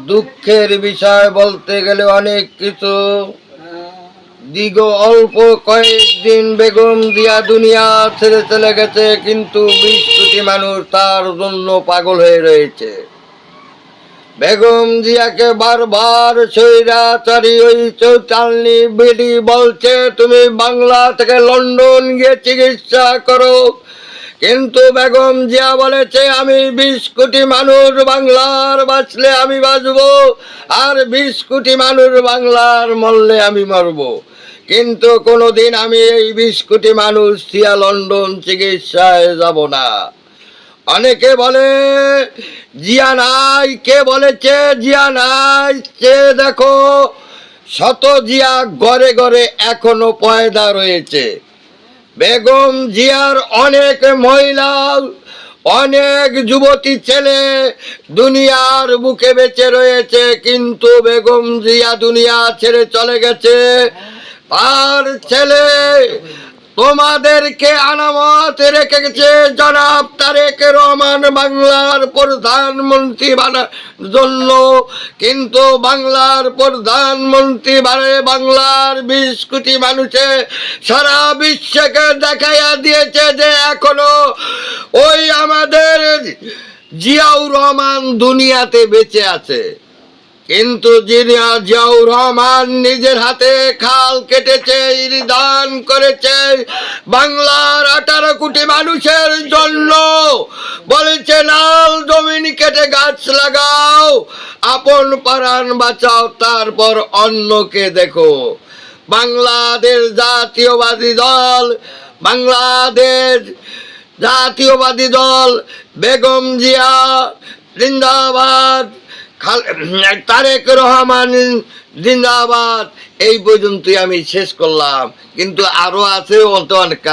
দুঃখের বিষয় বলতে গেলে অনেক কিছু। অল্প কয়েকদিন বেগম জিয়া দুনিয়া ছেড়ে চলে গেছে, কিন্তু 20 কোটি মানুষ তার জন্য পাগল হয়ে রয়েছে। বেগম জিয়াকে বারবার স্বৈরাচারী ওই চৌতালনি বিডি বলছে তুমি বাংলা থেকে লন্ডন গিয়ে চিকিৎসা করো, কিন্তু বেগম জিয়া বলেছে আমি 20 কোটি মানুষ বাংলার বাঁচলে আমি বাঁচবো, আর 20 কোটি মানুষ বাংলার মরলে আমি মরবো। কিন্তু কোনোদিন আমি এই 20 কোটি মানুষ সিয়া লন্ডন চিকিৎসায় যাব না। অনেকে বলে জিয়া নাই, কে বলেছে জিয়া নাই? সে দেখো, শত জিয়া ঘরে ঘরে এখনো পয়দা রয়েছে। বেগম জিয়ার অনেক মহিলা, অনেক যুবতী ছেলে দুনিয়ার বুকে বেঁচে রয়েছে, কিন্তু বেগম জিয়া দুনিয়া ছেড়ে চলে গেছে। তার ছেলে তোমাদেরকে আনামত রেখে গেছে জনাব তারেক রহমান বাংলার প্রধানমন্ত্রী বানার জন্য, কিন্তু বাংলার প্রধানমন্ত্রী বানায় বাংলার 20 কোটি মানুষে সারা বিশ্বকে দেখাইয়া দিয়েছে যে এখনো ওই আমাদের জিয়াউর রহমান দুনিয়াতে বেঁচে আছে। কিন্তু জিয়াউর রহমান নিজের হাতে খাল কেটেছে, দান করেছে বাংলার 18 কোটি মানুষের জন্য। বলেছে লাল জমিন কেটে গাছ লাগাও, আপন প্রাণ বাঁচাও, তারপর অন্যকে দেখো। বাংলাদেশ জাতীয়বাদী দল বেগম জিয়া জিন্দাবাদ, তারেক রহমান জিন্দাবাদ। এই পর্যন্তই আমি শেষ করলাম, কিন্তু আরো আছে অনেক।